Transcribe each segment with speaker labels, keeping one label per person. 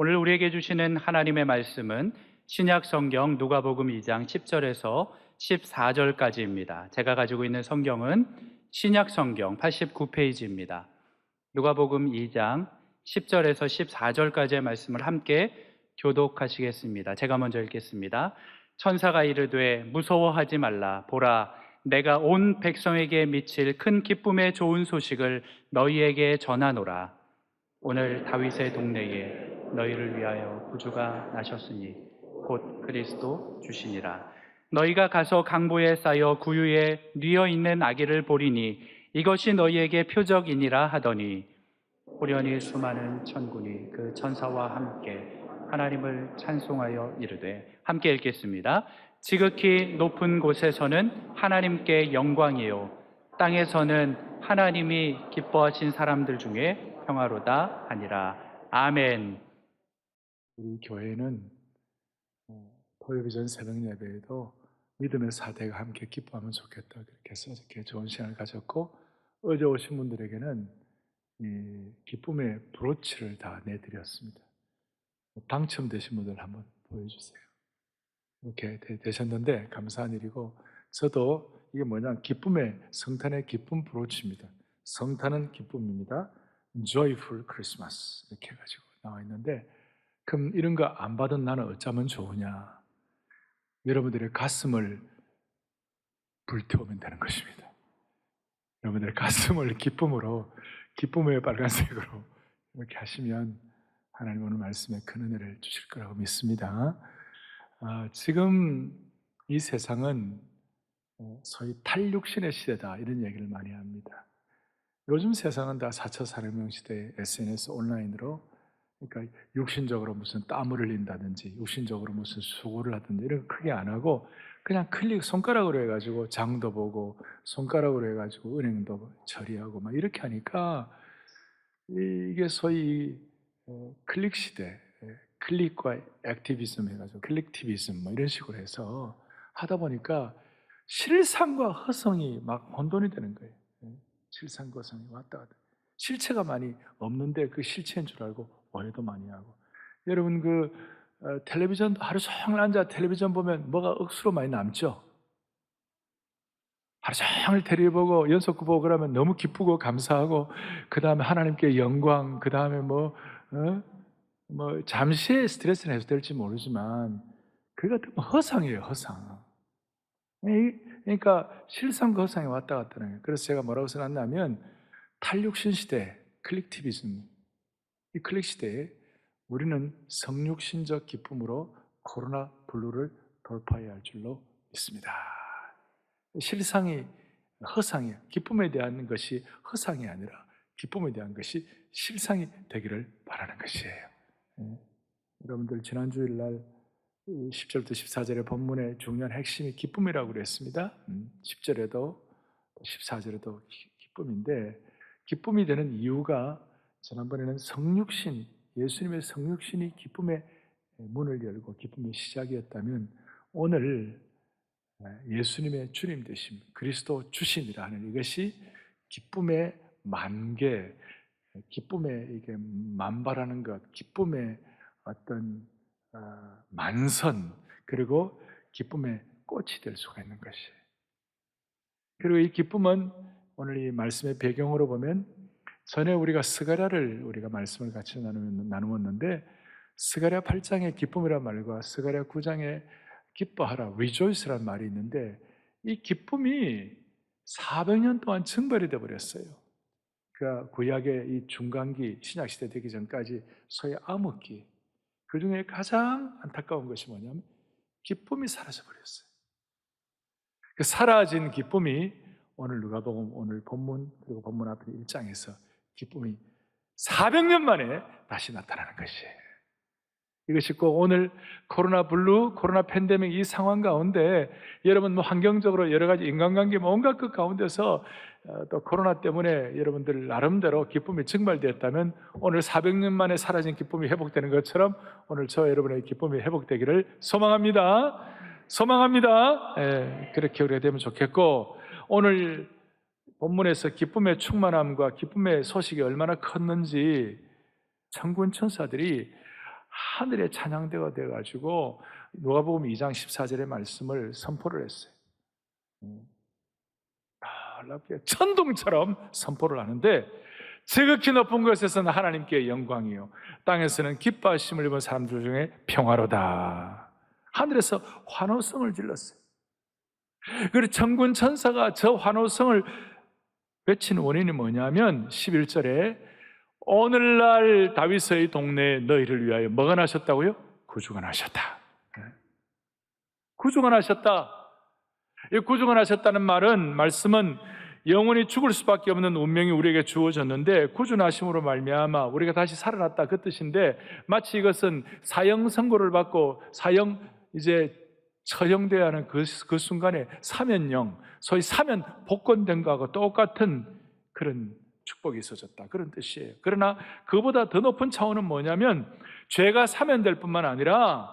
Speaker 1: 오늘 우리에게 주시는 하나님의 말씀은 신약 성경 누가복음 2장 10절에서 14절까지입니다. 제가 가지고 있는 성경은 신약 성경 89페이지입니다. 누가복음 2장 10절에서 14절까지의 말씀을 함께 교독하시겠습니다. 제가 먼저 읽겠습니다. 천사가 이르되 무서워하지 말라. 보라, 내가 온 백성에게 미칠 큰 기쁨의 좋은 소식을 너희에게 전하노라. 오늘 다윗의 동네에 너희를 위하여 구주가 나셨으니 곧 그리스도 주시니라. 너희가 가서 강보에 쌓여 구유에 뉘어 있는 아기를 보리니 이것이 너희에게 표적이니라 하더니 호련히 수많은 천군이 그 천사와 함께 하나님을 찬송하여 이르되, 함께 읽겠습니다. 지극히 높은 곳에서는 하나님께 영광이요 땅에서는 하나님이 기뻐하신 사람들 중에 평화로다 하니라. 아멘.
Speaker 2: 우리 교회는 토요일 전 새벽 예배에도 믿음의 사대가 함께 기뻐하면 좋겠다 그렇게 해서 이렇게 좋은 시간을 가졌고, 어제 오신 분들에게는 이 기쁨의 브로치를 다 내드렸습니다. 당첨되신 분들 한번 보여주세요. 이렇게 되셨는데 감사한 일이고, 저도 이게 뭐냐, 기쁨의 성탄의 기쁨 브로치입니다. 성탄은 기쁨입니다. Joyful Christmas 이렇게 해가지고 나와 있는데, 그럼 이런 거 안 받은 나는 어쩌면 좋으냐? 여러분들의 가슴을 불태우면 되는 것입니다. 여러분들의 가슴을 기쁨으로, 기쁨의 빨간색으로 이렇게 하시면 하나님 오늘 말씀에 큰 은혜를 주실 거라고 믿습니다. 지금 이 세상은 소위 탈육신의 시대다 이런 얘기를 많이 합니다. 요즘 세상은 다 4차 산업혁명 시대에 SNS 온라인으로, 그러니까 육신적으로 무슨 땀을 흘린다든지 육신적으로 무슨 수고를 하든지 이런 거 크게 안 하고 그냥 손가락으로 해가지고 장도 보고 손가락으로 해가지고 은행도 처리하고 막 이렇게 하니까 이게 소위 클릭 시대, 클릭과 액티비즘 해가지고 클릭티비즘 뭐 이런 식으로 해서 하다 보니까 실상과 허성이 막 혼돈이 되는 거예요. 실상과 허성이 왔다 갔다. 실체가 많이 없는데 그 실체인 줄 알고 오해도 많이 하고. 여러분 텔레비전 하루 종일 앉아 텔레비전 보면 뭐가 억수로 많이 남죠? 하루 종일 텔레비 보고 연속구 보고 그러면 너무 기쁘고 감사하고, 그 다음에 하나님께 영광, 그 다음에 잠시의 스트레스는 해소될지 모르지만 그게 허상이에요, 허상. 그러니까 실상과 허상이 왔다 갔다 하는 거예요. 그래서 제가 뭐라고 써놨냐면, 탈육신 시대, 클릭티비즘, 이 클릭 시대에 우리는 성육신적 기쁨으로 코로나 블루를 돌파해야 할 줄로 믿습니다. 실상이 허상이에요. 기쁨에 대한 것이 허상이 아니라 기쁨에 대한 것이 실상이 되기를 바라는 것이에요. 여러분들 지난 주일날 10절부터 14절의 본문의 중요한 핵심이 기쁨이라고 그랬습니다. 10절에도 14절에도 기쁨인데, 기쁨이 되는 이유가 지난번에는 성육신, 예수님의 성육신이 기쁨의 문을 열고 기쁨의 시작이었다면, 오늘 예수님의 주님 되심, 그리스도 주심이라 하는 이것이 기쁨의 만개, 기쁨의 이게 만발하는 것, 기쁨의 어떤 만선, 그리고 기쁨의 꽃이 될 수가 있는 것이에요. 그리고 이 기쁨은 오늘 이 말씀의 배경으로 보면, 전에 우리가 스가랴를 우리가 말씀을 같이 나누었는데, 스가랴 8장의 기쁨이란 말과 스가랴 9장의 기뻐하라, rejoice라는 말이 있는데, 이 기쁨이 400년 동안 증발이 되어 버렸어요. 그러니까 구약의 이 중간기, 신약시대 되기 전까지 소위 암흑기, 그 중에 가장 안타까운 것이 뭐냐면 기쁨이 사라져 버렸어요. 그 사라진 기쁨이 오늘 누가복음 오늘 본문, 그리고 본문 앞에 1장에서 기쁨이 400년 만에 다시 나타나는 것이에요. 이것이 꼭 오늘 코로나 블루, 코로나 팬데믹 이 상황 가운데 여러분 환경적으로 여러 가지 인간관계 온갖 것 가운데서 또 코로나 때문에 여러분들 나름대로 기쁨이 증발되었다면, 오늘 400년 만에 사라진 기쁨이 회복되는 것처럼 오늘 저 여러분의 기쁨이 회복되기를 소망합니다. 소망합니다. 그렇게 우리가 되면 좋겠고, 오늘 본문에서 기쁨의 충만함과 기쁨의 소식이 얼마나 컸는지 천군 천사들이 하늘의 찬양대가 되어가지고 누가복음 2장 14절의 말씀을 선포를 했어요. 놀랍게 천둥처럼 선포를 하는데, 지극히 높은 곳에서는 하나님께 영광이요 땅에서는 기뻐하심을 입은 사람들 중에 평화로다. 하늘에서 환호성을 질렀어요. 그리고 천군 천사가 저 환호성을 외친 원인이 뭐냐면 11절에 오늘날 다윗의 동네에 너희를 위하여 뭐가 나셨다고요? 구주가 나셨다. 구주가 나셨다. 이 구주가 나셨다는 말씀은 영원히 죽을 수밖에 없는 운명이 우리에게 주어졌는데 구주 나심으로 말미암아 우리가 다시 살아났다, 그 뜻인데, 마치 이것은 사형 선고를 받고 이제 처형돼야 하는 그 순간에 사면령, 소위 사면 복권된 거하고 똑같은 그런 축복이 있어졌다, 그런 뜻이에요. 그러나 그보다 더 높은 차원은 뭐냐면, 죄가 사면될 뿐만 아니라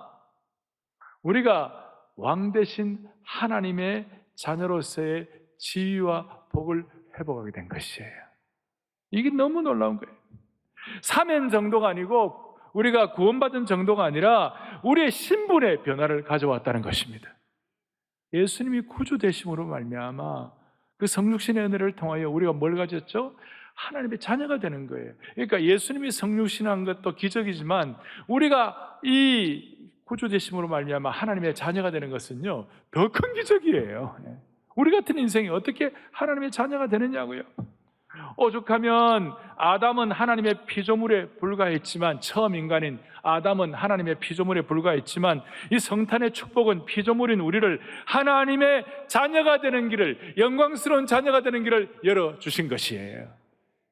Speaker 2: 우리가 왕 대신 하나님의 자녀로서의 지위와 복을 회복하게 된 것이에요. 이게 너무 놀라운 거예요. 사면 정도가 아니고 우리가 구원받은 정도가 아니라 우리의 신분의 변화를 가져왔다는 것입니다. 예수님이 구주 되심으로 말미암아 그 성육신의 은혜를 통하여 우리가 뭘 가졌죠? 하나님의 자녀가 되는 거예요. 그러니까 예수님이 성육신한 것도 기적이지만 우리가 이 구주 되심으로 말미암아 하나님의 자녀가 되는 것은요, 더 큰 기적이에요. 우리 같은 인생이 어떻게 하나님의 자녀가 되느냐고요. 오죽하면 아담은 하나님의 피조물에 불과했지만, 처음 인간인 아담은 하나님의 피조물에 불과했지만, 이 성탄의 축복은 피조물인 우리를 하나님의 자녀가 되는 길을, 영광스러운 자녀가 되는 길을 열어주신 것이에요.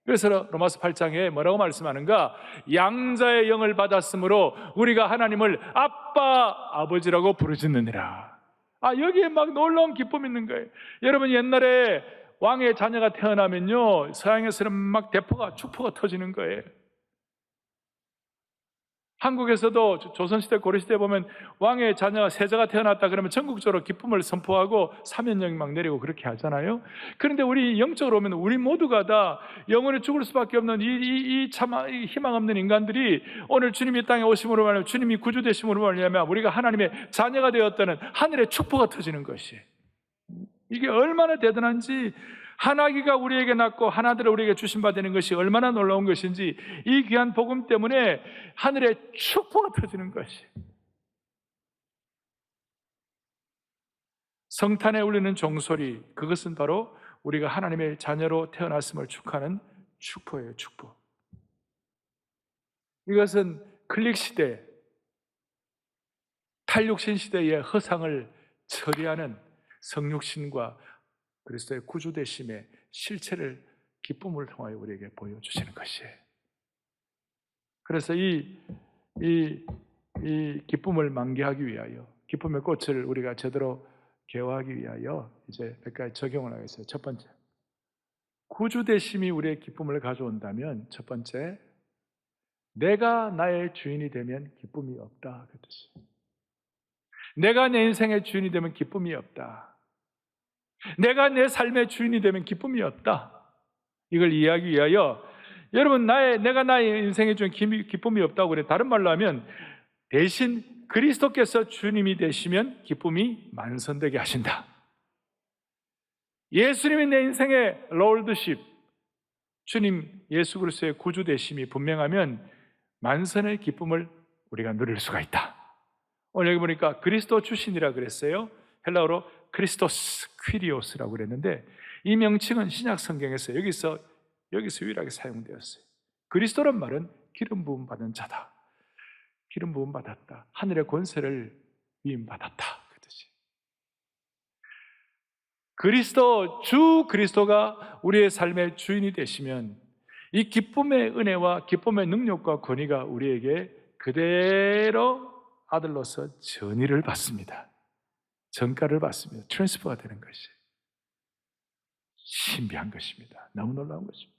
Speaker 2: 그래서 로마서 8장에 뭐라고 말씀하는가? 양자의 영을 받았으므로 우리가 하나님을 아빠, 아버지라고 부르짖느니라. 여기에 막 놀라운 기쁨이 있는 거예요. 여러분, 옛날에 왕의 자녀가 태어나면요, 서양에서는 막 대포가, 축포가 터지는 거예요. 한국에서도 조선시대, 고려시대 보면 왕의 자녀가, 세자가 태어났다 그러면 전국적으로 기쁨을 선포하고 사면령이 막 내리고 그렇게 하잖아요. 그런데 우리 영적으로 보면 우리 모두가 다 영원히 죽을 수밖에 없는 참 희망 없는 인간들이 오늘 주님이 땅에 오심으로 말하면, 주님이 구주 되심으로 말하면 우리가 하나님의 자녀가 되었다는 하늘의 축포가 터지는 것이에요. 이게 얼마나 대단한지, 하나기가 우리에게 낳고 하나들을 우리에게 주신 바 되는 것이 얼마나 놀라운 것인지, 이 귀한 복음 때문에 하늘의 축포가 터지는 것이. 성탄에 울리는 종소리, 그것은 바로 우리가 하나님의 자녀로 태어났음을 축하하는 축포예요, 축포. 이것은 클릭 시대, 탈육신 시대의 허상을 처리하는 성육신과 그리스도의 구주되심의 실체를 기쁨을 통하여 우리에게 보여주시는 것이에요. 그래서 이 기쁨을 만개하기 위하여, 기쁨의 꽃을 우리가 제대로 개화하기 위하여 이제 몇 가지 적용을 하겠어요. 첫 번째, 구주되심이 우리의 기쁨을 가져온다면, 첫 번째, 내가 나의 주인이 되면 기쁨이 없다, 그 뜻이에요. 내가 내 인생의 주인이 되면 기쁨이 없다. 내가 내 삶의 주인이 되면 기쁨이 없다. 이걸 이해하기 위하여, 여러분, 내가 나의 인생의 주인 기쁨이 없다고 그래. 다른 말로 하면, 대신 그리스도께서 주님이 되시면 기쁨이 만선되게 하신다. 예수님이 내 인생의 롤드십, 주님 예수 그리스도의 구주 되심이 분명하면 만선의 기쁨을 우리가 누릴 수가 있다. 오늘 여기 보니까 그리스도 주신이라 그랬어요. 헬라어로 크리스토스 퀴리오스라고 그랬는데, 이 명칭은 신약 성경에서 여기서 유일하게 사용되었어요. 그리스도란 말은 기름 부음 받은 자다, 기름 부음 받았다, 하늘의 권세를 위임 받았다, 그 뜻이. 주 그리스도가 우리의 삶의 주인이 되시면 이 기쁨의 은혜와 기쁨의 능력과 권위가 우리에게 그대로 아들로서 전의를 받습니다. 전가를 받습니다. 트랜스퍼가 되는 것이 신비한 것입니다. 너무 놀라운 것입니다.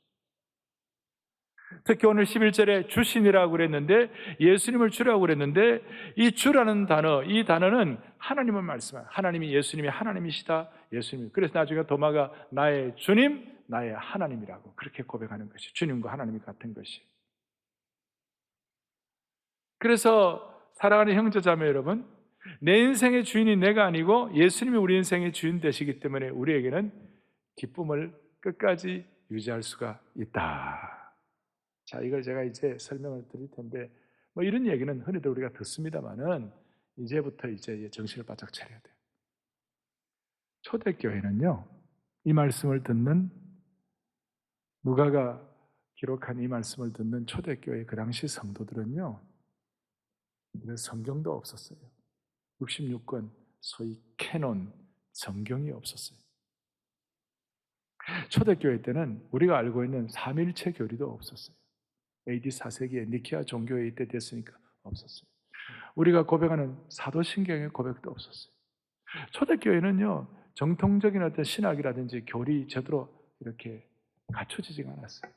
Speaker 2: 특히 오늘 11절에 주신이라고 그랬는데, 예수님을 주라고 그랬는데, 이 주라는 단어, 이 단어는 하나님을 말씀해요. 하나님이, 예수님이 하나님이시다. 예수님. 그래서 나중에 도마가 나의 주님, 나의 하나님이라고 그렇게 고백하는 것이, 주님과 하나님이 같은 것이. 그래서 사랑하는 형제자매 여러분, 내 인생의 주인이 내가 아니고 예수님이 우리 인생의 주인 되시기 때문에 우리에게는 기쁨을 끝까지 유지할 수가 있다. 자, 이걸 제가 이제 설명을 드릴 텐데, 뭐 이런 얘기는 흔히들 우리가 듣습니다만은 이제부터 이제 정신을 바짝 차려야 돼요. 초대교회는요, 이 말씀을 듣는, 누가가 기록한 이 말씀을 듣는 초대교회 그 당시 성도들은요, 성경도 없었어요. 66권 소위 캐논 성경이 없었어요. 초대교회 때는 우리가 알고 있는 삼일체 교리도 없었어요. AD 4세기에 니케아 종교회의 때 됐으니까 없었어요. 우리가 고백하는 사도신경의 고백도 없었어요. 초대교회는요, 정통적인 어떤 신학이라든지 교리 제대로 이렇게 갖춰지지가 않았어요.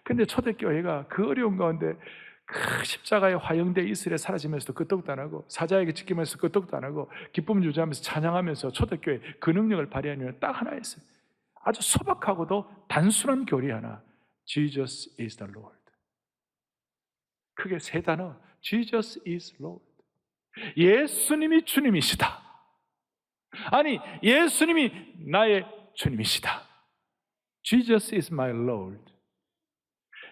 Speaker 2: 근데 초대교회가 그 어려운 가운데 그 십자가에 화형돼 이스라엘에 사라지면서도 끄떡도 안 하고, 사자에게 찢기면서 끄떡도 안 하고, 기쁨을 유지하면서 찬양하면서 초대교회 그 능력을 발휘하는 이유는 딱 하나였어요. 아주 소박하고도 단순한 교리 하나, Jesus is the Lord. 크게 세 단어, Jesus is Lord. 예수님이 주님이시다. 아니, 예수님이 나의 주님이시다. Jesus is my Lord.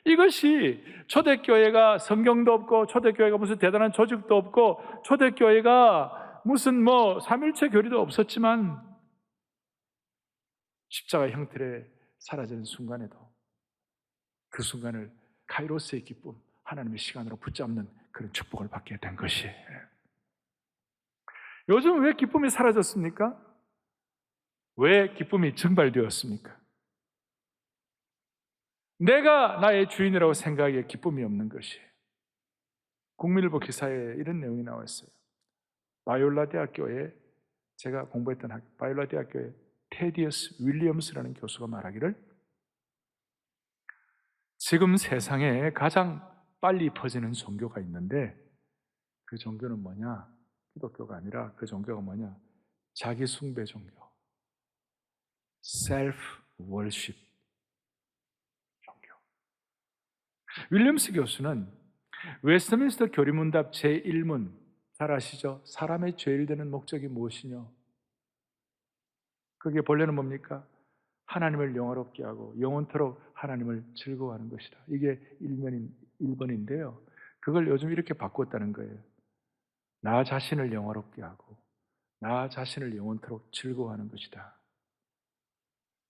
Speaker 2: 이것이 초대교회가 성경도 없고, 초대교회가 무슨 대단한 조직도 없고, 초대교회가 무슨 삼일체 교리도 없었지만, 십자가 형틀에 사라지는 순간에도 그 순간을 카이로스의 기쁨, 하나님의 시간으로 붙잡는 그런 축복을 받게 된 것이에요. 요즘 왜 기쁨이 사라졌습니까? 왜 기쁨이 증발되었습니까? 내가 나의 주인이라고 생각하기에 기쁨이 없는 것이에요. 국민일보 기사에 이런 내용이 나와 있어요. 바이올라 대학교에, 제가 공부했던 바이올라 대학교에 테디어스 윌리엄스라는 교수가 말하기를, 지금 세상에 가장 빨리 퍼지는 종교가 있는데 그 종교는 뭐냐? 기독교가 아니라 그 종교가 뭐냐? 자기 숭배 종교, 셀프 월십 종교. 윌리엄스 교수는 웨스트민스터 교리문답 제1문 잘 아시죠? 사람의 죄일 되는 목적이 무엇이냐? 그게 본래는 뭡니까? 하나님을 영화롭게 하고 영원토록 하나님을 즐거워하는 것이다. 이게 1번인데요. 그걸 요즘 이렇게 바꿨다는 거예요. 나 자신을 영화롭게 하고 나 자신을 영원토록 즐거워하는 것이다.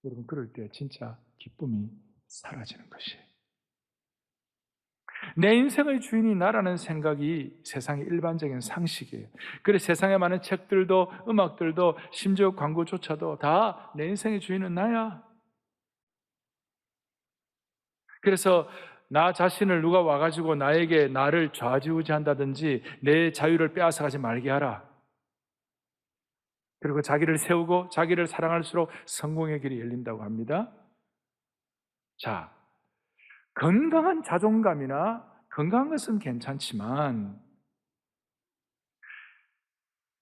Speaker 2: 여러분, 그럴 때 진짜 기쁨이 사라지는 것이에요. 내 인생의 주인이 나라는 생각이 세상의 일반적인 상식이에요. 그래서 세상에 많은 책들도 음악들도 심지어 광고조차도 다 내 인생의 주인은 나야. 그래서 나 자신을 누가 와가지고 나에게 나를 좌지우지한다든지 내 자유를 빼앗아가지 말게 하라. 그리고 자기를 세우고 자기를 사랑할수록 성공의 길이 열린다고 합니다. 자, 건강한 자존감이나 건강한 것은 괜찮지만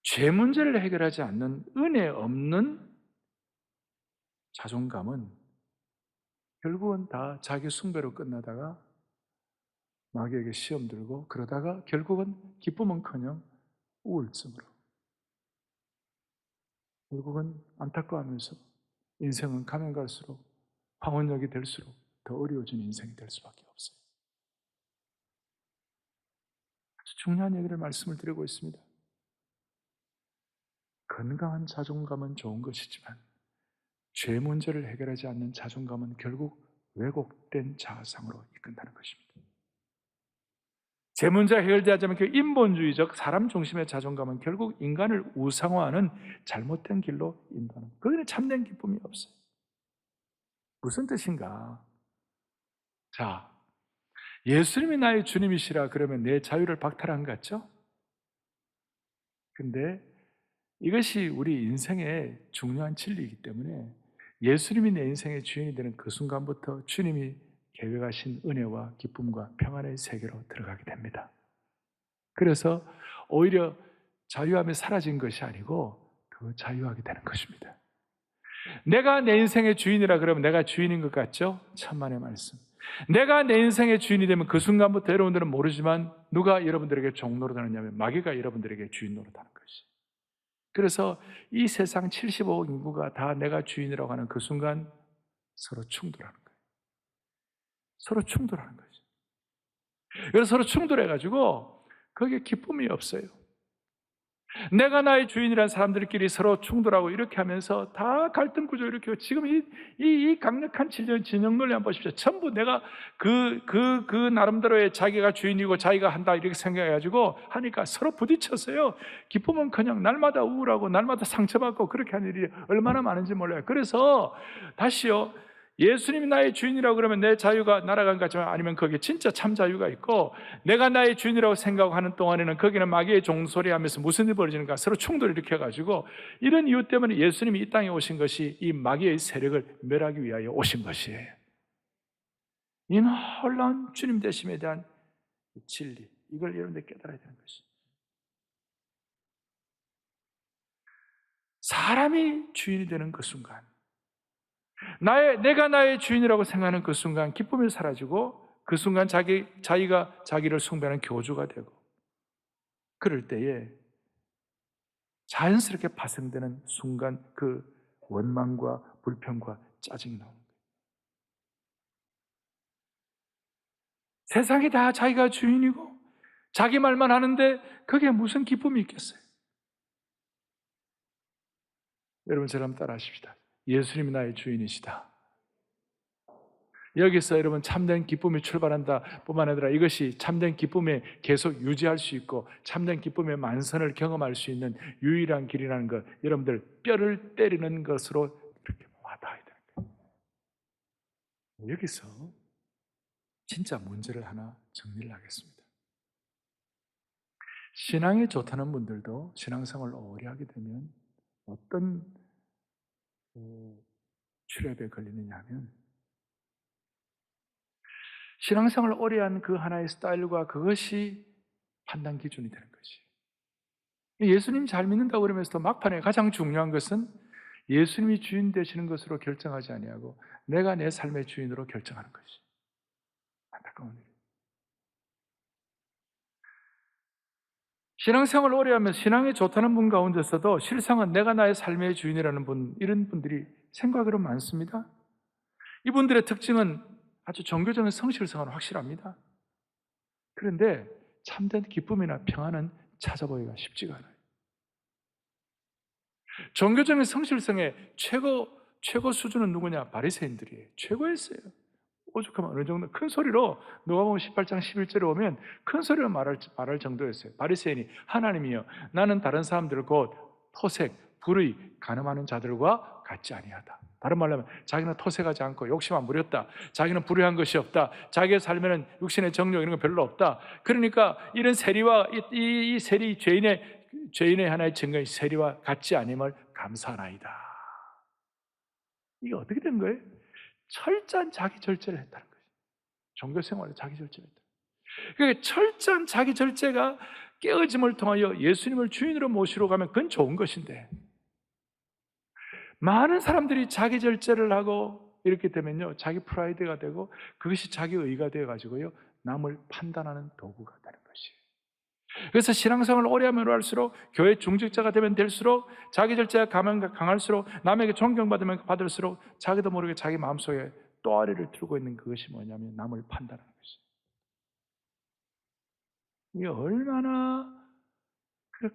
Speaker 2: 죄 문제를 해결하지 않는 은혜 없는 자존감은 결국은 다 자기 숭배로 끝나다가 마귀에게 시험 들고, 그러다가 결국은 기쁨은커녕 우울증으로, 결국은 안타까워하면서 인생은 가면 갈수록 황혼역이 될수록 더 어려워진 인생이 될 수밖에 없어요. 아주 중요한 얘기를 말씀을 드리고 있습니다. 건강한 자존감은 좋은 것이지만 죄 문제를 해결하지 않는 자존감은 결국 왜곡된 자아상으로 이끈다는 것입니다. 죄 문제가 해결되지 않으면 그 인본주의적 사람 중심의 자존감은 결국 인간을 우상화하는 잘못된 길로 인도하는, 거기는 참된 기쁨이 없어요. 무슨 뜻인가? 자, 예수님이 나의 주님이시라 그러면 내 자유를 박탈한 것 같죠? 근데 이것이 우리 인생의 중요한 진리이기 때문에 예수님이 내 인생의 주인이 되는 그 순간부터 주님이 계획하신 은혜와 기쁨과 평안의 세계로 들어가게 됩니다. 그래서 오히려 자유함이 사라진 것이 아니고 더 자유하게 되는 것입니다. 내가 내 인생의 주인이라 그러면 내가 주인인 것 같죠? 천만의 말씀. 내가 내 인생의 주인이 되면 그 순간부터 여러분들은 모르지만 누가 여러분들에게 종 노릇하느냐면 마귀가 여러분들에게 주인 노릇하는 것이. 그래서 이 세상 75억 인구가 다 내가 주인이라고 하는 그 순간 서로 충돌하는 거예요. 서로 충돌하는 거죠. 그래서 서로 충돌해가지고 거기에 기쁨이 없어요. 내가 나의 주인이라는 사람들끼리 서로 충돌하고 이렇게 하면서 다 갈등 구조 일으키고 지금 이 강력한 진영 논리 한번 보십시오. 전부 내가 그 나름대로의 자기가 주인이고 자기가 한다 이렇게 생각해가지고 하니까 서로 부딪혔어요. 기쁨은 그냥 날마다 우울하고 날마다 상처받고 그렇게 하는 일이 얼마나 많은지 몰라요. 그래서 다시요. 예수님이 나의 주인이라고 그러면 내 자유가 날아간 것 같지만 아니면 거기에 진짜 참 자유가 있고 내가 나의 주인이라고 생각하는 동안에는 거기는 마귀의 종소리 하면서 무슨 일이 벌어지는가 서로 충돌을 일으켜가지고 이런 이유 때문에 예수님이 이 땅에 오신 것이 이 마귀의 세력을 멸하기 위하여 오신 것이에요. 이 놀라운 주님 되심에 대한 진리, 이걸 여러분들 깨달아야 되는 것이죠. 사람이 주인이 되는 그 순간, 내가 나의 주인이라고 생각하는 그 순간 기쁨이 사라지고 그 순간 자기가 자기를 숭배하는 교주가 되고 그럴 때에 자연스럽게 파생되는 순간 그 원망과 불평과 짜증이 나오는 거예요. 세상이 다 자기가 주인이고 자기 말만 하는데 그게 무슨 기쁨이 있겠어요? 여러분 저를 한번 따라 하십시다. 예수님이 나의 주인이시다. 여기서 여러분 참된 기쁨이 출발한다 뿐만 아니라 이것이 참된 기쁨에 계속 유지할 수 있고 참된 기쁨의 만선을 경험할 수 있는 유일한 길이라는 것, 여러분들 뼈를 때리는 것으로 이렇게 와닿아야 되는 거예요. 여기서 진짜 문제를 하나 정리를 하겠습니다. 신앙이 좋다는 분들도 신앙생활을 오래 하게 되면 어떤 트랩에 걸리느냐 하면 신앙생활을 오래 한 그 하나의 스타일과 그것이 판단 기준이 되는 것이. 예수님 잘 믿는다고 그러면서도 막판에 가장 중요한 것은 예수님이 주인 되시는 것으로 결정하지 아니하고 내가 내 삶의 주인으로 결정하는 것이. 안타까운 일이에요. 신앙생활을 오래 하면 신앙이 좋다는 분 가운데서도 실상은 내가 나의 삶의 주인이라는 분, 이런 분들이 생각으로 많습니다. 이분들의 특징은 아주 종교적인 성실성은 확실합니다. 그런데 참된 기쁨이나 평안은 찾아보기가 쉽지가 않아요. 종교적인 성실성의 최고 수준은 누구냐? 바리새인들이에요. 최고였어요. 오죽하면 어느 정도 큰 소리로 누가복음 18장 11절에 오면 큰 소리로 말할 정도였어요. 바리새인이 하나님이여 나는 다른 사람들 곧 토색, 불의, 간음하는 자들과 같지 아니하다. 다른 말로 하면 자기는 토색하지 않고 욕심 안 부렸다. 자기는 불의한 것이 없다. 자기의 삶에는 육신의 정욕 이런 거 별로 없다. 그러니까 이런 세리와 이 세리 죄인의 하나의 증거인 세리와 같지 아님을 감사하나이다. 이게 어떻게 된 거예요? 철저한 자기 절제를 했다는 거예요. 종교 생활에 자기 절제를 했다. 그러니까 철저한 자기 절제가 깨어짐을 통하여 예수님을 주인으로 모시러 가면 그건 좋은 것인데 많은 사람들이 자기 절제를 하고 이렇게 되면요 자기 프라이드가 되고 그것이 자기 의가 되어가지고요 남을 판단하는 도구가 되는 것이에요. 그래서 신앙생활을 오래 하면 할수록 교회 중직자가 되면 될수록 자기 절제가 강할수록 남에게 존경받으면 받을수록 자기도 모르게 자기 마음속에 또아리를 틀고 있는 그것이 뭐냐면 남을 판단하는 것이에요. 이게 얼마나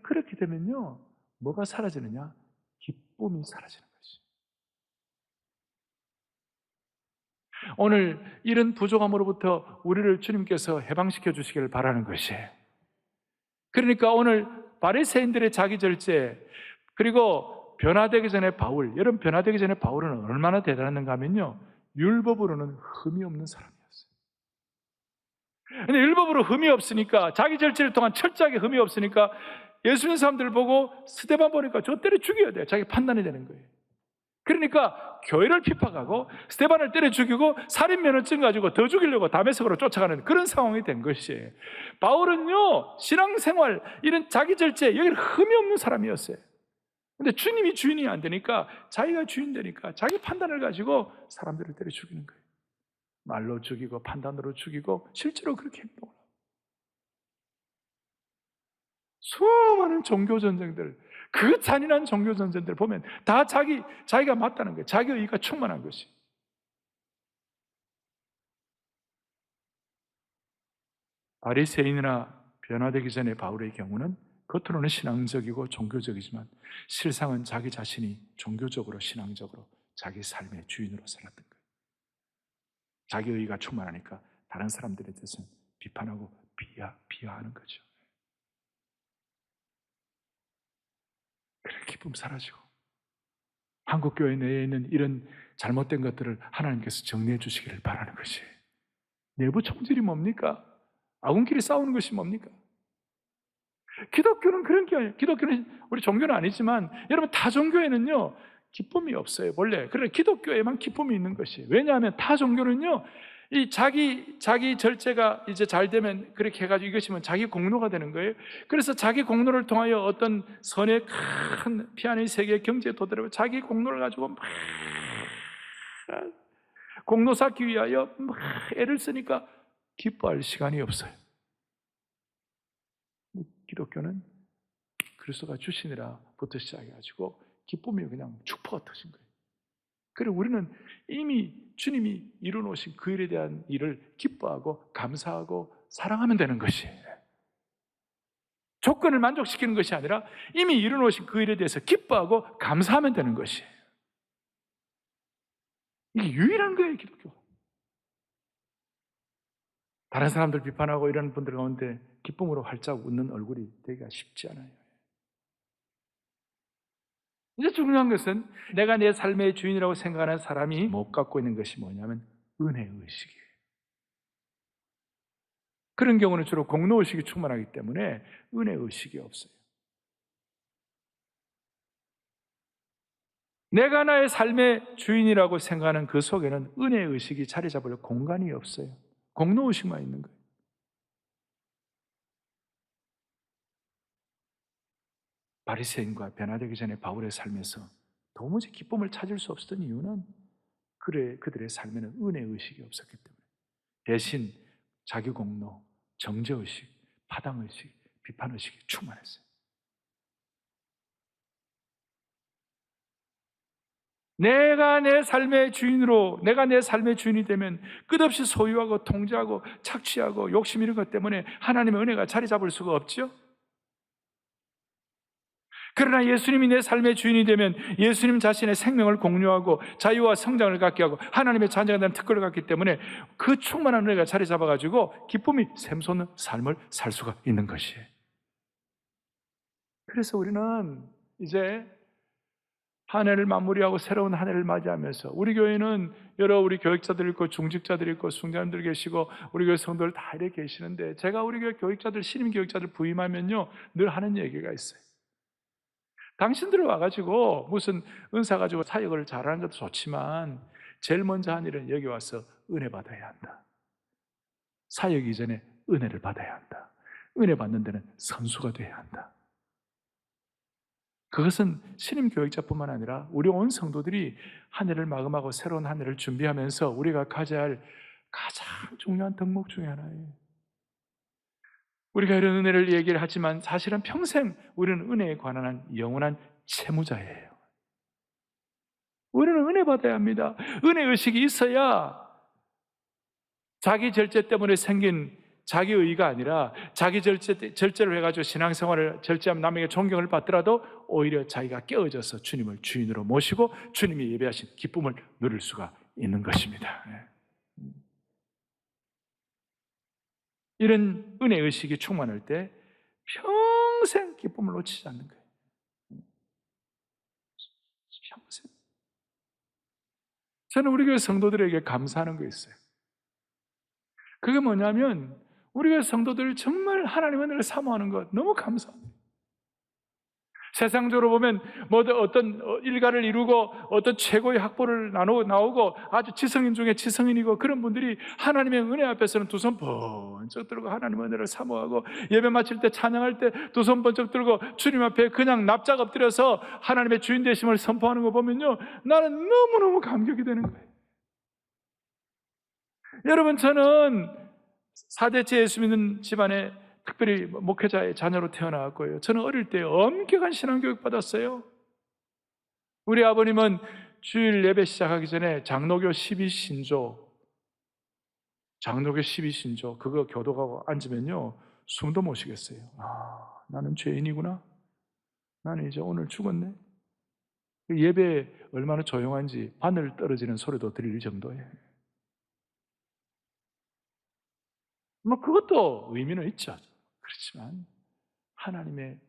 Speaker 2: 그렇게 되면요 뭐가 사라지느냐? 기쁨이 사라지는 것이에요. 오늘 이런 부족함으로부터 우리를 주님께서 해방시켜 주시기를 바라는 것이에요. 그러니까 오늘 바리새인들의 자기 절제 그리고 변화되기 전에 바울, 여러분 변화되기 전에 바울은 얼마나 대단한가 하면요 율법으로는 흠이 없는 사람이었어요. 근데 율법으로 흠이 없으니까 자기 절제를 통한 철저하게 흠이 없으니까 예수 믿는 사람들 보고 스데반 보니까 저 때려 죽여야 돼요. 자기 판단이 되는 거예요. 그러니까 교회를 핍박하고 스데반을 때려 죽이고 살인면허증 가지고 더 죽이려고 다메섹으로 쫓아가는 그런 상황이 된 것이에요. 바울은요 신앙생활 이런 자기 절제 여기는 흠이 없는 사람이었어요. 근데 주님이 주인이 안 되니까 자기가 주인 되니까 자기 판단을 가지고 사람들을 때려 죽이는 거예요. 말로 죽이고 판단으로 죽이고 실제로 그렇게 행동을 하고 수많은 종교 전쟁들, 그 잔인한 종교 전쟁들 보면 다 자기가 맞다는 거예요. 자기 의가 충만한 것이. 바리새인이나 변화되기 전에 바울의 경우는 겉으로는 신앙적이고 종교적이지만 실상은 자기 자신이 종교적으로 신앙적으로 자기 삶의 주인으로 살았던 거예요. 자기 의가 충만하니까 다른 사람들에 대해서는 비판하고 비하하는 거죠. 그래, 기쁨 사라지고 한국 교회 내에 있는 이런 잘못된 것들을 하나님께서 정리해 주시기를 바라는 것이. 내부 총질이 뭡니까? 아군끼리 싸우는 것이 뭡니까? 기독교는 그런 게 아니에요. 기독교는 우리 종교는 아니지만 여러분 타 종교에는요 기쁨이 없어요. 원래 그래 기독교에만 기쁨이 있는 것이. 왜냐하면 타 종교는요 이 자기 절제가 이제 잘 되면 그렇게 해가지고 이것이면 자기 공로가 되는 거예요. 그래서 자기 공로를 통하여 어떤 선의 큰 피아노의 세계 경제에 도달하고 자기 공로를 가지고 막 공로 쌓기 위하여 막 애를 쓰니까 기뻐할 시간이 없어요. 기독교는 그리스도가 주시니라부터 시작해가지고 기쁨이 그냥 축포가 터진 거예요. 그리고 우리는 이미 주님이 이루어놓으신 그 일에 대한 일을 기뻐하고 감사하고 사랑하면 되는 것이에요. 조건을 만족시키는 것이 아니라 이미 이루어놓으신 그 일에 대해서 기뻐하고 감사하면 되는 것이에요. 이게 유일한 거예요, 기독교가. 다른 사람들 비판하고 이런 분들 가운데 기쁨으로 활짝 웃는 얼굴이 되기가 쉽지 않아요. 이제 중요한 것은 내가 내 삶의 주인이라고 생각하는 사람이 못 갖고 있는 것이 뭐냐면 은혜의식이에요. 그런 경우는 주로 공로의식이 충만하기 때문에 은혜의식이 없어요. 내가 나의 삶의 주인이라고 생각하는 그 속에는 은혜의식이 자리 잡을 공간이 없어요. 공로의식만 있는 거예요. 바리새인과 변화되기 전에 바울의 삶에서 도무지 기쁨을 찾을 수 없었던 이유는 그들의 삶에는 은혜의식이 없었기 때문에 대신 자기 공로, 정죄의식, 파당의식, 비판의식이 충만했어요. 내가 내 삶의 주인이 되면 끝없이 소유하고 통제하고 착취하고 욕심 이런 것 때문에 하나님의 은혜가 자리 잡을 수가 없죠. 그러나 예수님이 내 삶의 주인이 되면 예수님 자신의 생명을 공유하고 자유와 성장을 갖게 하고 하나님의 자녀가 되는 특권을 갖기 때문에 그 충만한 은혜가 자리 잡아가지고 기쁨이 샘솟는 삶을 살 수가 있는 것이에요. 그래서 우리는 이제 한 해를 마무리하고 새로운 한 해를 맞이하면서 우리 교회는 여러 우리 교육자들 있고 중직자들 있고 숭자님들 계시고 우리 교회 성도들 다 이렇게 계시는데 제가 우리 교회 교육자들 신임 교육자들 부임하면요 늘 하는 얘기가 있어요. 당신들 와가지고 무슨 은사 가지고 사역을 잘하는 것도 좋지만 제일 먼저 한 일은 여기 와서 은혜 받아야 한다. 사역 이전에 은혜를 받아야 한다. 은혜 받는 데는 선수가 돼야 한다. 그것은 신임 교육자뿐만 아니라 우리 온 성도들이 한 해를 마감하고 새로운 한 해를 준비하면서 우리가 가져야 할 가장 중요한 덕목 중에 하나예요. 우리가 이런 은혜를 얘기를 하지만 사실은 평생 우리는 은혜에 관한 영원한 채무자예요. 우리는 은혜 받아야 합니다. 은혜의식이 있어야 자기 절제 때문에 생긴 자기 의가 아니라 자기 절제를 해가지고 신앙생활을 절제하면 남에게 존경을 받더라도 오히려 자기가 깨어져서 주님을 주인으로 모시고 주님이 예배하신 기쁨을 누릴 수가 있는 것입니다. 이런 은혜의식이 충만할 때 평생 기쁨을 놓치지 않는 거예요. 평생. 저는 우리 교회 성도들에게 감사하는 거 있어요. 그게 뭐냐면 우리 교회 성도들 정말 하나님의 은혜를 사모하는 것 너무 감사합니다. 세상적으로 보면 뭐 어떤 일가를 이루고 어떤 최고의 학벌을 나오고 아주 지성인 중에 지성인이고 그런 분들이 하나님의 은혜 앞에서는 두 손 번쩍 들고 하나님의 은혜를 사모하고 예배 마칠 때 찬양할 때 두 손 번쩍 들고 주님 앞에 그냥 납작 엎드려서 하나님의 주인 되심을 선포하는 거 보면요 나는 너무너무 감격이 되는 거예요. 여러분, 저는 4대째 예수 믿는 집안에 특별히 목회자의 자녀로 태어나왔고요. 저는 어릴 때 엄격한 신앙교육 받았어요. 우리 아버님은 주일 예배 시작하기 전에 장로교 12신조 그거 교독하고 앉으면요 숨도 못 쉬겠어요. 나는 죄인이구나. 나는 이제 오늘 죽었네. 예배 얼마나 조용한지 바늘 떨어지는 소리도 들릴 정도예요. 뭐 그것도 의미는 있죠. 그렇지만 하나님의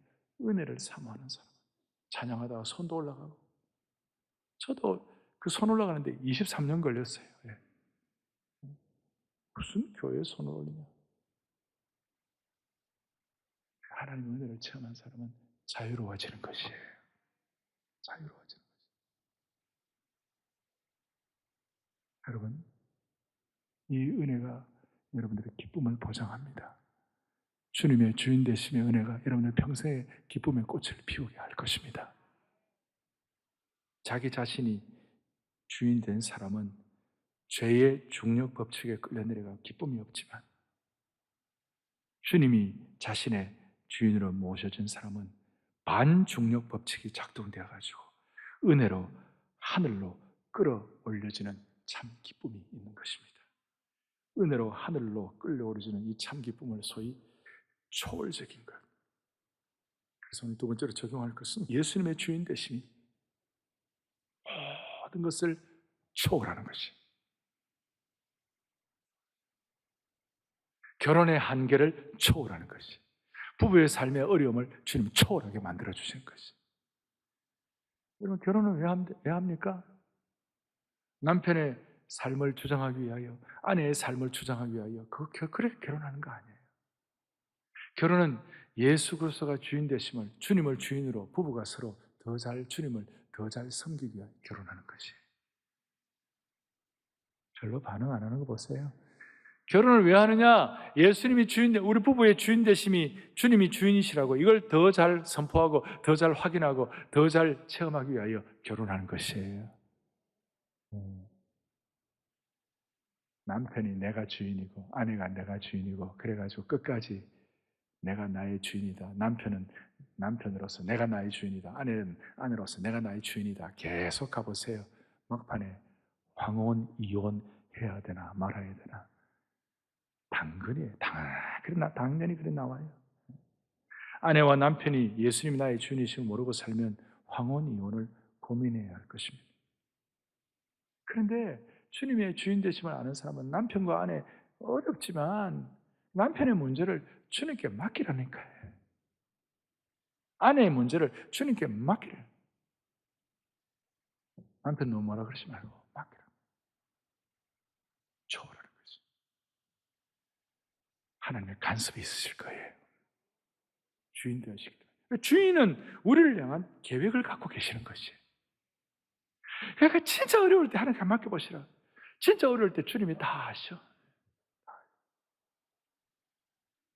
Speaker 2: 은혜를 사모하는 사람, 찬양하다가 손도 올라가고, 저도 그 손 올라가는데 23년 걸렸어요. 예. 무슨 교회에 손을 올리냐? 하나님의 은혜를 체험한 사람은 자유로워지는 것이에요. 자유로워지는 것이에요. 여러분, 이 은혜가 여러분들의 기쁨을 보장합니다. 주님의 주인 되심의 은혜가 여러분들 평생에 기쁨의 꽃을 피우게 할 것입니다. 자기 자신이 주인 된 사람은 죄의 중력 법칙에 끌려내려가 기쁨이 없지만, 주님이 자신의 주인으로 모셔진 사람은 반중력 법칙이 작동되어 가지고 은혜로 하늘로 끌어올려지는 참 기쁨이 있는 것입니다. 은혜로 하늘로 끌어올려지는 이 참 기쁨을 소위 초월적인 것. 그래서 오늘 두 번째로 적용할 것은 예수님의 주인 되심이 모든 것을 초월하는 것이. 결혼의 한계를 초월하는 것이. 부부의 삶의 어려움을 주님 초월하게 만들어 주시는 것이. 여러분, 결혼을 왜 합니까? 남편의 삶을 주장하기 위하여, 아내의 삶을 주장하기 위하여, 그렇게 결혼하는 거 아니에요. 결혼은 예수 그리스도가 주인 되심을, 주님을 주인으로 부부가 서로 더 잘 주님을 더 잘 섬기기 위해 결혼하는 것이에요. 별로 반응 안 하는 거 보세요. 결혼을 왜 하느냐? 예수님이 우리 부부의 주인 되심이 주님이 주인이시라고 이걸 더 잘 선포하고 더 잘 확인하고 더 잘 체험하기 위하여 결혼하는 것이에요. 남편이 내가 주인이고 아내가 내가 주인이고 그래가지고 끝까지 내가 나의 주인이다. 남편은 남편으로서 내가 나의 주인이다. 아내는 아내로서 내가 나의 주인이다. 계속 가보세요. 막판에 황혼, 이혼해야 되나 말아야 되나. 당연히 그래 나와요. 아내와 남편이 예수님이 나의 주인이심을 모르고 살면 황혼, 이혼을 고민해야 할 것입니다. 그런데 주님의 주인 되심을 아는 사람은 남편과 아내 어렵지만 남편의 문제를 주님께 맡기라니까요. 아내의 문제를 주님께 맡기라. 남편 너무 뭐라 그러지 말고 맡기라. 초월하는 거지. 하나님의 간섭이 있으실 거예요. 주인 되시기 때문에. 주인은 우리를 향한 계획을 갖고 계시는 것이에요. 그러니까 진짜 어려울 때 하나님께 맡겨보시라. 진짜 어려울 때 주님이 다 아셔.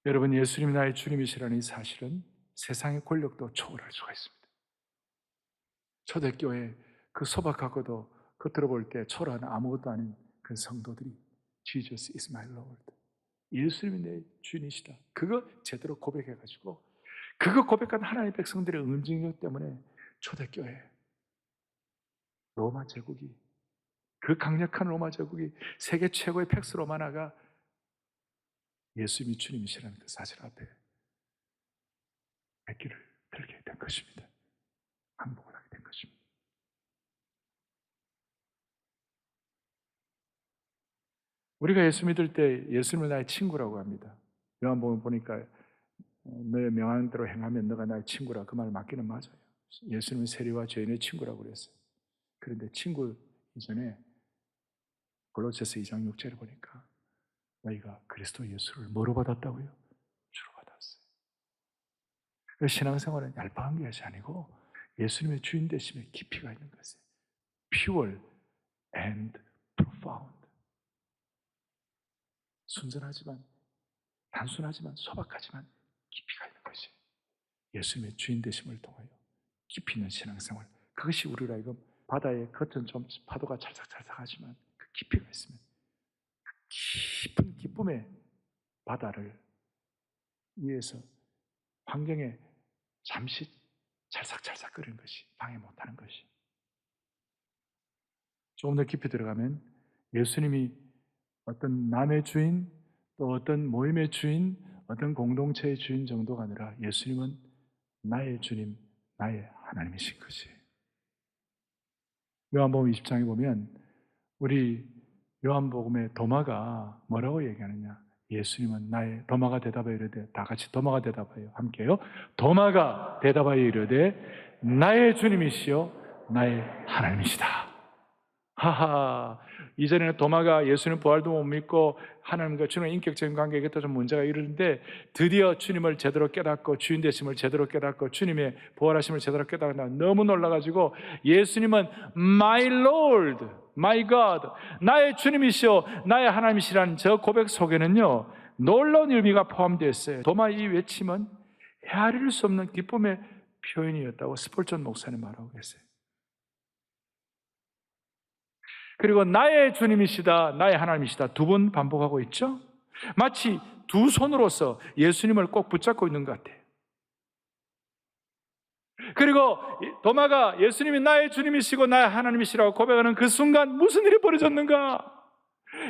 Speaker 2: 여러분, 예수님이 나의 주님이시라는 이 사실은 세상의 권력도 초월할 수가 있습니다. 초대교회 그 소박하고도 겉으로 볼 때 초라한 아무것도 아닌 그 성도들이 Jesus is my Lord. 예수님이 내 주인이시다. 그거 제대로 고백해가지고 그거 고백한 하나님의 백성들의 응징력 때문에 초대교회 로마 제국이 그 강력한 로마 제국이 세계 최고의 팩스 로마나가 예수님이 주님이시라는 그 사실 앞에 백기를 들게 된 것입니다. 항복을 하게 된 것입니다. 우리가 예수 믿을 때 예수님을 나의 친구라고 합니다. 요한복음 보니까 너의 명하는 대로 행하면 너가 나의 친구라, 그 말 맞기는 맞아요. 예수님은 세리와 죄인의 친구라고 그랬어요. 그런데 친구 이전에 골로새서 2장 6절을 보니까 너희가 그리스도 예수를 뭐로 받았다고요? 주로 받았어요. 신앙생활은 얄팍한 것이 아니고 예수님의 주인 되심에 깊이가 있는 것이에요. Pure and profound. 순전하지만, 단순하지만, 소박하지만 깊이가 있는 것이에요. 예수님의 주인 되심을 통하여 깊이 있는 신앙생활, 그것이 우리로 하여금 바다의 겉은 좀 파도가 찰싹찰싹하지만 그 깊이가 있으면 깊은 기쁨의 바다를 위해서 환경에 잠시 찰싹찰싹거리는 것이 방해 못하는 것이. 조금 더 깊이 들어가면 예수님이 어떤 남의 주인, 또 어떤 모임의 주인, 어떤 공동체의 주인 정도가 아니라 예수님은 나의 주님, 나의 하나님이신 것이. 요한복음 20장에 보면 우리 요한복음의 도마가 뭐라고 얘기하느냐? 예수님은 나의, 도마가 대답하여 이르되, 다 같이 도마가 대답하여 함께요. 도마가 대답하여 이르되 나의 주님이시요 나의 하나님이시다. 하하, 이전에는 도마가 예수님 부활도 못 믿고 하나님과 주님의 인격적인 관계에 또 좀 문제가 이르는데, 드디어 주님을 제대로 깨닫고 주인 되심을 제대로 깨닫고 주님의 부활하심을 제대로 깨닫고 너무 놀라가지고 예수님은 My Lord, My God, 나의 주님이시오 나의 하나님이시라는 저 고백 속에는요 놀라운 의미가 포함되어 있어요. 도마 이 외침은 헤아릴 수 없는 기쁨의 표현이었다고 스폴전 목사님 말하고 계세요. 그리고 나의 주님이시다, 나의 하나님이시다 두 번 반복하고 있죠. 마치 두 손으로서 예수님을 꼭 붙잡고 있는 것 같아요. 그리고 도마가 예수님이 나의 주님이시고 나의 하나님이시라고 고백하는 그 순간 무슨 일이 벌어졌는가?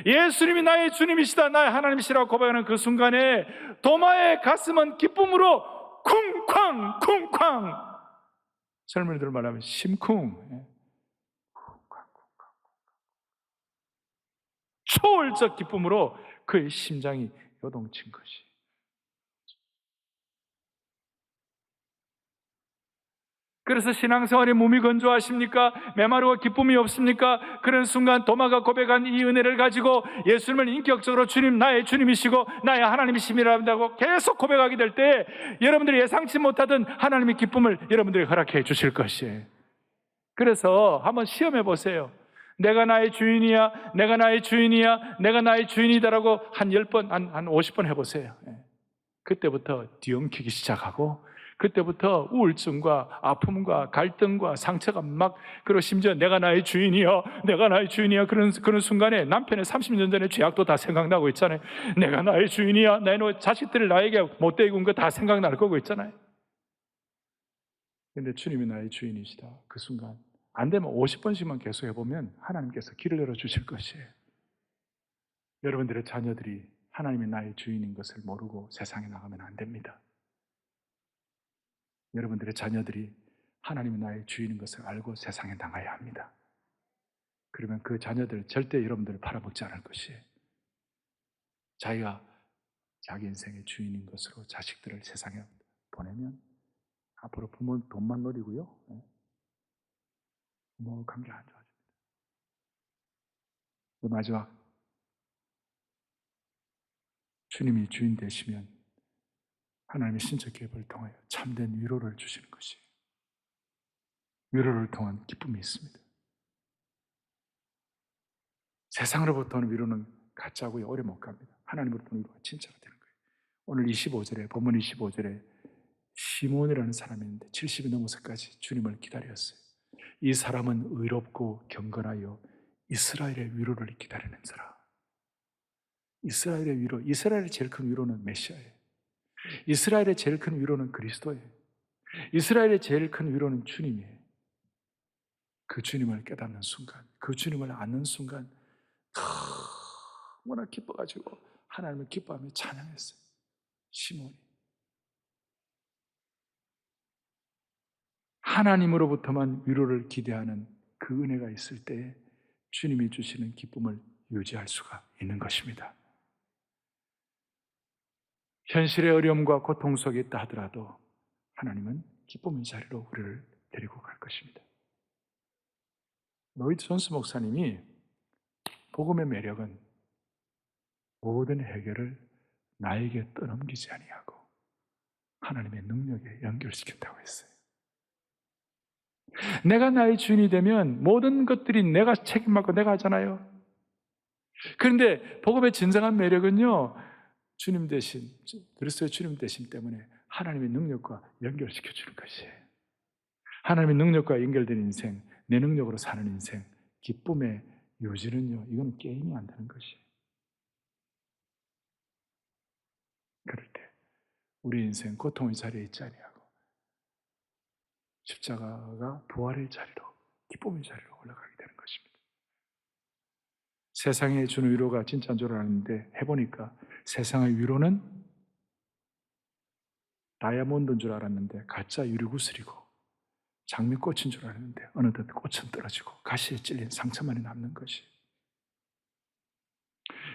Speaker 2: 예수님이 나의 주님이시다, 나의 하나님이시라고 고백하는 그 순간에 도마의 가슴은 기쁨으로 쿵쾅 쿵쾅, 젊은이들 말하면 심쿵, 초월적 기쁨으로 그의 심장이 요동친 것이. 그래서 신앙생활에 몸이 건조하십니까? 메마르고 기쁨이 없습니까? 그런 순간 도마가 고백한 이 은혜를 가지고 예수님을 인격적으로 주님, 나의 주님이시고 나의 하나님이심이라고 계속 고백하게 될 때 여러분들이 예상치 못하던 하나님의 기쁨을 여러분들이 허락해 주실 것이에요. 그래서 한번 시험해 보세요. 내가 나의 주인이야, 내가 나의 주인이야, 내가 나의 주인이다라고 한 10번, 한 50번 해보세요. 그때부터 뒤엉키기 시작하고, 그때부터 우울증과 아픔과 갈등과 상처가 막, 그리고 심지어 내가 나의 주인이야, 내가 나의 주인이야, 그런 순간에 남편의 30년 전의 죄악도 다 생각나고 있잖아요. 내가 나의 주인이야, 내 자식들을 나에게 못되게 군 거 다 생각날 거고 있잖아요. 근데 주님이 나의 주인이시다. 그 순간 안 되면 50번씩만 계속 해보면 하나님께서 길을 열어주실 것이에요. 여러분들의 자녀들이 하나님이 나의 주인인 것을 모르고 세상에 나가면 안 됩니다. 여러분들의 자녀들이 하나님이 나의 주인인 것을 알고 세상에 나가야 합니다. 그러면 그 자녀들 절대 여러분들을 팔아먹지 않을 것이에요. 자기가 자기 인생의 주인인 것으로 자식들을 세상에 보내면 앞으로 부모는 돈만 노리고요, 부모 관계 안 좋아집니다. 마지막, 주님이 주인 되시면 하나님의 신적 계획을 통하여 참된 위로를 주시는 것이에요. 위로를 통한 기쁨이 있습니다. 세상으로부터는 위로는 가짜고요, 오래 못 갑니다. 하나님으로부터는 위로가 진짜가 되는 거예요. 오늘 25절에, 본문 25절에 시몬이라는 사람이 있는데 70이 넘어서까지 주님을 기다렸어요. 이 사람은 의롭고 경건하여 이스라엘의 위로를 기다리는 사람. 이스라엘의 위로, 이스라엘의 제일 큰 위로는 메시아예요. 이스라엘의 제일 큰 위로는 그리스도예요. 이스라엘의 제일 큰 위로는 주님이에요. 그 주님을 깨닫는 순간, 그 주님을 아는 순간 너무나 기뻐가지고 하나님을 기뻐하며 찬양했어요. 시몬이 하나님으로부터만 위로를 기대하는 그 은혜가 있을 때 주님이 주시는 기쁨을 유지할 수가 있는 것입니다. 현실의 어려움과 고통 속에 있다 하더라도 하나님은 기쁨의 자리로 우리를 데리고 갈 것입니다. 로이드 존스 목사님이 복음의 매력은 모든 해결을 나에게 떠넘기지 아니하고 하나님의 능력에 연결시킨다고 했어요. 내가 나의 주인이 되면 모든 것들이 내가 책임받고 내가 하잖아요. 그런데 복음의 진정한 매력은요, 주님 대신, 그리스도의 주님 대신 때문에 하나님의 능력과 연결시켜 주는 것이에요. 하나님의 능력과 연결된 인생, 내 능력으로 사는 인생, 기쁨의 유지는요, 이거는 게임이 안 되는 것이에요. 우리 인생 고통의 자리에 있지 아니하고 십자가가 부활의 자리로, 기쁨의 자리로 올라가게 되는 것입니다. 세상에 주는 위로가 진짜인 줄 알았는데 해보니까 세상의 위로는 다이아몬드인 줄 알았는데 가짜 유리구슬이고, 장미꽃인 줄 알았는데 어느덧 꽃은 떨어지고 가시에 찔린 상처만이 남는 것이.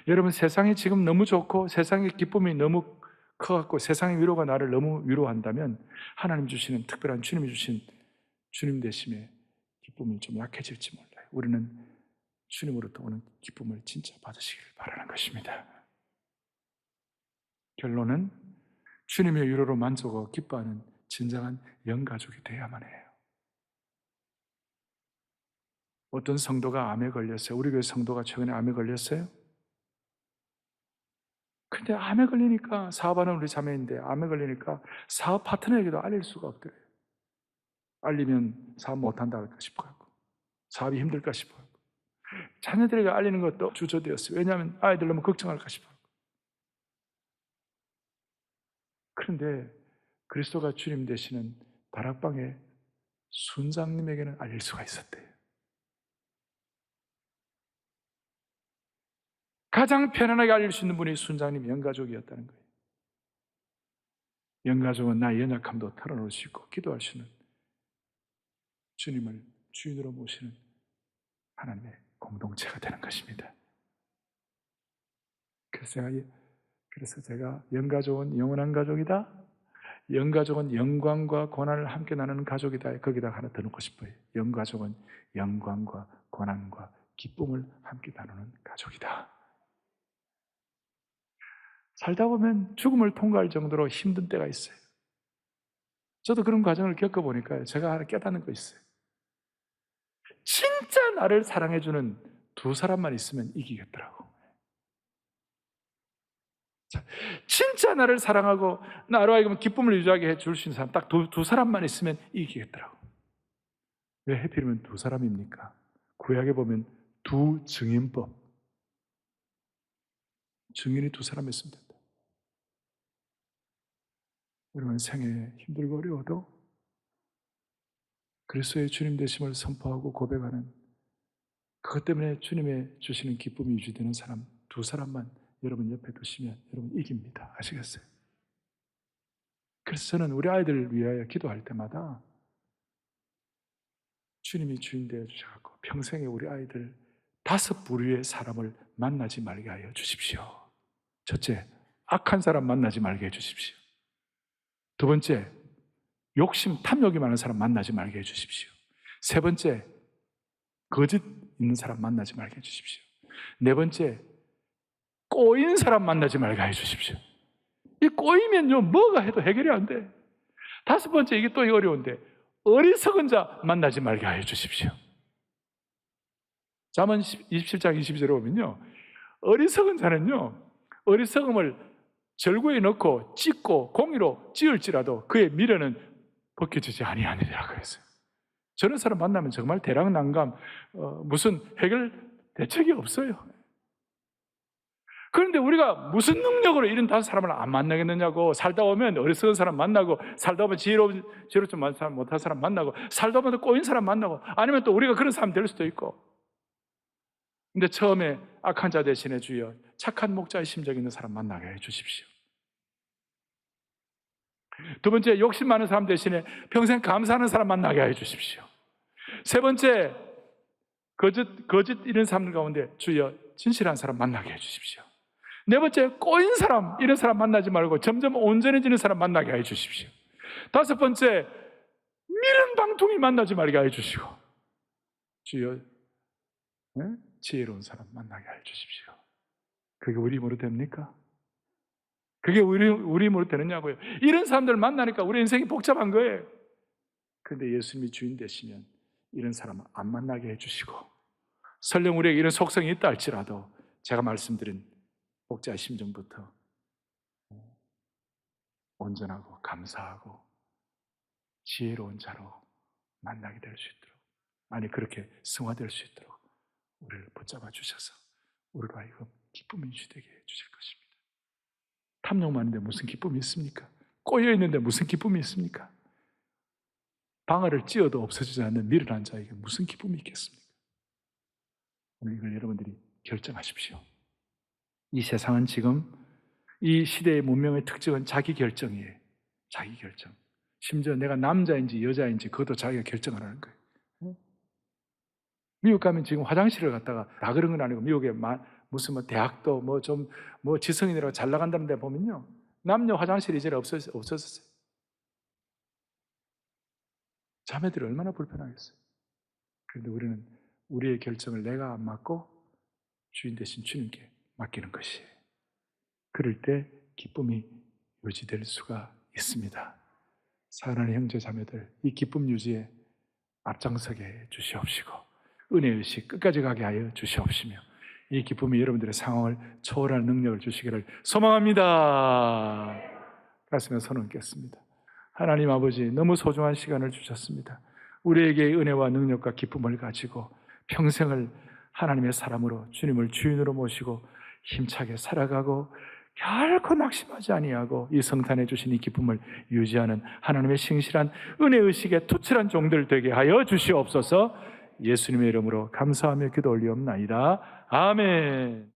Speaker 2: 여러분, 세상이 지금 너무 좋고 세상의 기쁨이 너무 커갖고 세상의 위로가 나를 너무 위로한다면 하나님 주시는 특별한 주님이 주신 주님 되심의 기쁨이 좀 약해질지 몰라요. 우리는 주님으로부터 오는 기쁨을 진짜 받으시길 바라는 것입니다. 결론은 주님의 위로로 만족하고 기뻐하는 진정한 영가족이 되어야만 해요. 어떤 성도가 암에 걸렸어요. 우리 교회 성도가 최근에 암에 걸렸어요. 근데 암에 걸리니까, 사업하는 우리 자매인데 암에 걸리니까 사업 파트너에게도 알릴 수가 없더래요. 알리면 사업 못한다 할까 싶어하고, 사업이 힘들까 싶어하고, 자녀들에게 알리는 것도 주저되었어요. 왜냐하면 아이들 너무 걱정할까 싶어하고. 그런데 그리스도가 주님 되시는 다락방의 순장님에게는 알릴 수가 있었대요. 가장 편안하게 알릴 수 있는 분이 순장님 영가족이었다는 거예요. 영가족은 나의 연약함도 털어놓을 수 있고 기도할 수 있는, 주님을 주인으로 모시는 하나님의 공동체가 되는 것입니다. 그래서 제가 영가족은 영원한 가족이다, 영가족은 영광과 고난을 함께 나누는 가족이다, 거기다 하나 더 넣고 싶어요. 영가족은 영광과 고난과 기쁨을 함께 나누는 가족이다. 살다 보면 죽음을 통과할 정도로 힘든 때가 있어요. 저도 그런 과정을 겪어보니까 제가 하나 깨닫는 거 있어요. 진짜 나를 사랑해주는 두 사람만 있으면 이기겠더라고. 진짜 나를 사랑하고 나로 하여금 기쁨을 유지하게 해줄 수 있는 사람 딱 두 사람만 있으면 이기겠더라고. 왜 하필이면 두 사람입니까? 구약에 보면 두 증인법, 증인이 두 사람 있으면 된다. 우리는 생애에 힘들고 어려워도 그리스도의 주님 되심을 선포하고 고백하는, 그것 때문에 주님의 주시는 기쁨이 유지되는 사람 두 사람만 여러분 옆에 두시면 여러분 이깁니다. 아시겠어요? 그래서 저는 우리 아이들을 위하여 기도할 때마다 주님이 주인 되어 주셔서 평생에 우리 아이들 5부류의 사람을 만나지 말게 하여 주십시오. 첫째, 악한 사람 만나지 말게 해 주십시오. 두 번째, 욕심, 탐욕이 많은 사람 만나지 말게 해 주십시오. 세 번째, 거짓 있는 사람 만나지 말게 해 주십시오. 네 번째, 꼬인 사람 만나지 말게 해 주십시오. 이 꼬이면요, 뭐가 해도 해결이 안 돼. 다섯 번째, 이게 또 어려운데, 어리석은 자 만나지 말게 해 주십시오. 잠언 27장 22절에 보면요, 어리석은 자는요, 어리석음을 절구에 넣고 찢고 공의로 찌을지라도 그의 미련은 벗겨지지 아니하니라고 했어요. 저런 사람 만나면 정말 대랑난감, 무슨 해결 대책이 없어요. 그런데 우리가 무슨 능력으로 이런 5사람을 안 만나겠느냐고. 살다 보면 어리석은 사람 만나고, 살다 보면 지혜롭지 못한 사람 만나고, 살다 보면 꼬인 사람 만나고, 아니면 또 우리가 그런 사람 될 수도 있고. 근데 처음에 악한 자 대신에 주여 착한 목자의 심정 있는 사람 만나게 해 주십시오. 두 번째, 욕심 많은 사람 대신에 평생 감사하는 사람 만나게 해 주십시오. 세 번째, 거짓 이런 사람들 가운데 주여 진실한 사람 만나게 해 주십시오. 네 번째, 꼬인 사람, 이런 사람 만나지 말고 점점 온전해지는 사람 만나게 해 주십시오. 다섯 번째, 미련방통이 만나지 말게 해 주시고, 주여 지혜로운 사람 만나게 해 주십시오. 그게 우리 힘으로 됩니까? 그게 우리 힘으로 되느냐고요. 이런 사람들 만나니까 우리 인생이 복잡한 거예요. 그런데 예수님이 주인 되시면 이런 사람을 안 만나게 해주시고, 설령 우리에게 이런 속성이 있다 할지라도 제가 말씀드린 목자의 심정부터 온전하고 감사하고 지혜로운 자로 만나게 될 수 있도록, 아니 그렇게 승화될 수 있도록 우리를 붙잡아 주셔서 우리로 하여금 기쁨이 유지되게 해주실 것입니다. 탐욕 많은데 무슨 기쁨이 있습니까? 꼬여 있는데 무슨 기쁨이 있습니까? 방아를 찧어도 없어지지 않는 미련한 자에게 무슨 기쁨이 있겠습니까? 오늘 이걸 여러분들이 결정하십시오. 이 세상은 지금 이 시대의 문명의 특징은 자기 결정이에요. 자기 결정. 심지어 내가 남자인지 여자인지 그것도 자기가 결정하라는 거예요. 미국 가면 지금 화장실을 갔다가 다 그런 건 아니고 미국에 무슨 대학도 지성인이라고 잘 나간다는 데 보면요. 남녀 화장실이 이제 없어졌어요. 자매들이 얼마나 불편하겠어요. 그런데 우리는 우리의 결정을 내가 안 맡고 주인 대신 주님께 맡기는 것이에요. 그럴 때 기쁨이 유지될 수가 있습니다. 사랑하는 형제 자매들, 이 기쁨 유지에 앞장서게 주시옵시고 은혜의식 끝까지 가게 하여 주시옵시며 이 기쁨이 여러분들의 상황을 초월할 능력을 주시기를 소망합니다. 가슴에 손 얹겠습니다. 하나님 아버지, 너무 소중한 시간을 주셨습니다. 우리에게 은혜와 능력과 기쁨을 가지고 평생을 하나님의 사람으로 주님을 주인으로 모시고 힘차게 살아가고 결코 낙심하지 아니하고 이 성탄에 주신 이 기쁨을 유지하는 하나님의 신실한 은혜의식의 투철한 종들 되게 하여 주시옵소서. 예수님의 이름으로 감사하며 기도 올리옵나이다. 아멘.